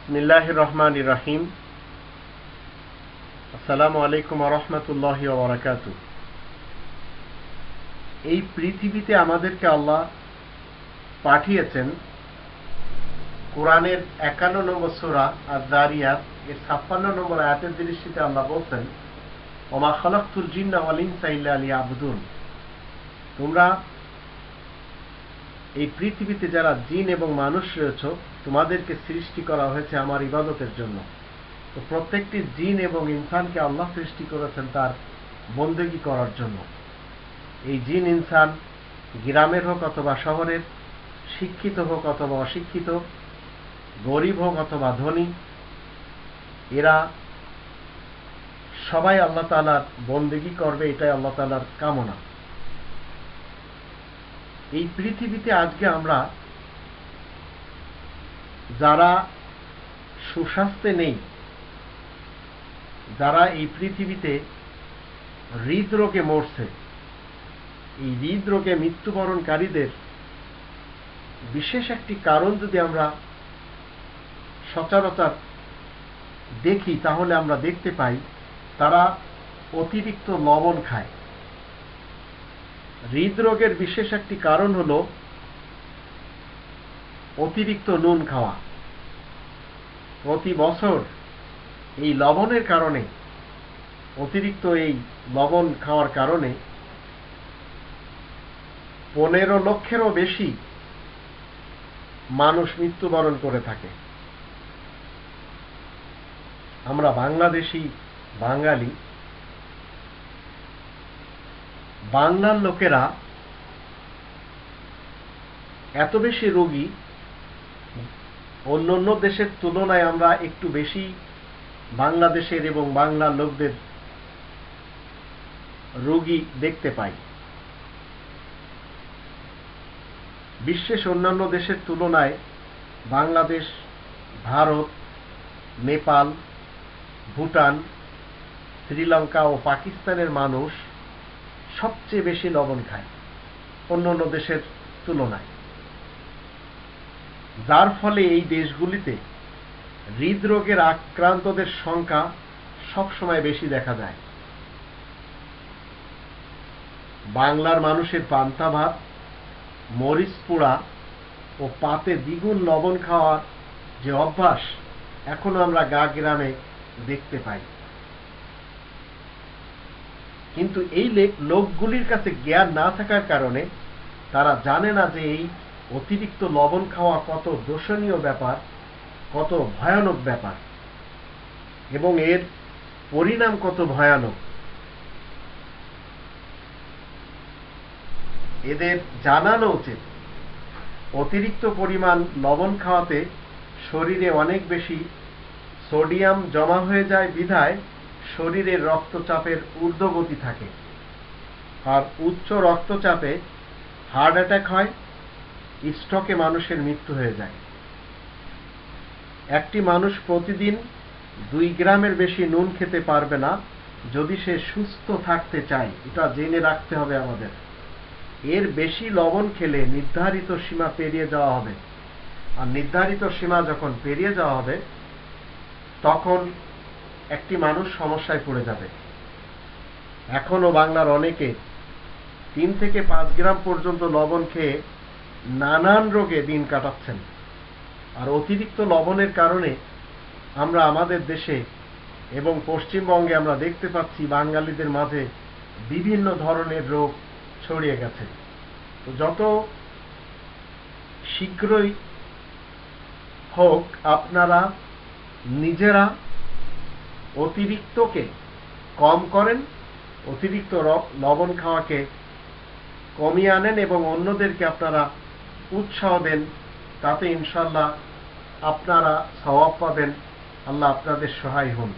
বিসমিল্লাহির রহমানির রহিম। আসসালামু আলাইকুম ওয়া রাহমাতুল্লাহি ওয়া বারাকাতুহু। এই পৃথিবীতে আমাদেরকে আল্লাহ পাঠিয়েছেন কোরআনের 51 নম্বর সূরা আয-যারিয়াত এর 56 নম্বর আয়াতের দৃষ্টিতে আল্লাহ বলছেন, ওমা খালাকতুল জিন্না ওয়াল ইনসা ইল্লা লিয়াবুদুন। তোমরা এই পৃথিবীতে যারা জিন এবং মানুষ রয়েছে তোমাদেরকে সৃষ্টি করা হয়েছে আমার ইবাদতের জন্য। তো প্রত্যেকটি জিন এবং ইনসানকে আল্লাহ সৃষ্টি করেছেন তার বন্দেগী করার জন্য। এই জিন ইনসান গ্রামের হোক অথবা শহরের, শিক্ষিত হোক অথবা অশিক্ষিত, গরিব হোক অথবা ধনী, এরা সবাই আল্লাহ তাআলার বন্দেগী করবে, এটাই আল্লাহ তাআলার কামনা। এই পৃথিবীতে আজকে আমরা যারা সুস্বাস্থ্যে নেই, যারা এই পৃথিবীতে হৃদরোগে মরছে, এই হৃদরোগে মৃত্যুবরণকারীদের বিশেষ একটি কারণ যদি আমরা সচরাচর দেখি তাহলে আমরা দেখতে পাই তারা অতিরিক্ত লবণ খায়। হৃদরোগের বিশেষ একটি কারণ হল অতিরিক্ত নুন খাওয়া। প্রতি বছর এই লবণের কারণে, অতিরিক্ত এই লবণ খাওয়ার কারণে 15 লক্ষেরও বেশি মানুষ মৃত্যুবরণ করে থাকে। আমরা বাংলাদেশি, বাঙালি, বাংলার লোকেরা এত বেশি রোগী, অন্যান্য দেশের তুলনায় আমরা একটু বেশি বাংলাদেশের এবং বাংলার লোকদের রোগী দেখতে পাই। বিশ্বের অন্যান্য দেশের তুলনায় বাংলাদেশ, ভারত, নেপাল, ভুটান, শ্রীলঙ্কা ও পাকিস্তানের মানুষ সবচেয়ে বেশি লবণ খায় অন্যান্য দেশের তুলনায়, যার ফলে এই দেশগুলিতে হৃদরোগের আক্রান্তদের সংখ্যা সবসময় বেশি দেখা যায়। বাংলার মানুষের পান্তা ভাত, মরিচ পোড়া ও পাতে দ্বিগুণ লবণ খাওয়ার যে অভ্যাস এখনো আমরা গ্রামে দেখতে পাই। কিন্তু এই লোকগুলির কাছে জ্ঞান না থাকার কারণে তারা জানে না যে এই অতিরিক্ত লবণ খাওয়া কত দোষণীয় ব্যাপার, কত ভয়ানক ব্যাপার এবং এর পরিণাম কত ভয়ানক। এদের জানানো উচিত অতিরিক্ত পরিমাণ লবণ খাওয়াতে শরীরে অনেক বেশি সোডিয়াম জমা হয়ে যায়, বিধায় শরীরের রক্তচাপের ঊর্ধ্বগতি থাকে, আর উচ্চ রক্তচাপে হার্ট অ্যাটাক হয়, স্ট্রোকে মানুষের মৃত্যু হয়ে যায়। একটি মানুষ প্রতিদিন 2 গ্রামের বেশি নুন খেতে পারবে না যদি সে সুস্থ থাকতে চায়, এটা জেনে রাখতে হবে আমাদের। এর বেশি লবণ খেলে নির্ধারিত সীমা পেরিয়ে যাওয়া হবে, আর নির্ধারিত সীমা যখন পেরিয়ে যাওয়া হবে তখন একটি মানুষ সমস্যায় পড়ে যাবে। এখনো বাংলার অনেকে 3 থেকে 5 গ্রাম পর্যন্ত লবণ খেয়ে নানান রোগে দিন কাটাচ্ছেন। আর অতিরিক্ত লবণের কারণে আমরা আমাদের দেশে এবং পশ্চিমবঙ্গে আমরা দেখতে পাচ্ছি বাঙালিদের মাঝে বিভিন্ন ধরনের রোগ ছড়িয়ে গেছে। তো যত শীঘ্রই হোক আপনারা নিজেরা অতিরিক্তকে কম করেন, অতিরিক্ত লবণ খাওয়াকে কমিয়ে আনেন এবং অন্যদেরকে আপনারা উৎসাহ দেন, তাতে ইনশাআল্লাহ আপনারা সওয়াব পাবেন। আল্লাহ আপনাদের সহায় হন।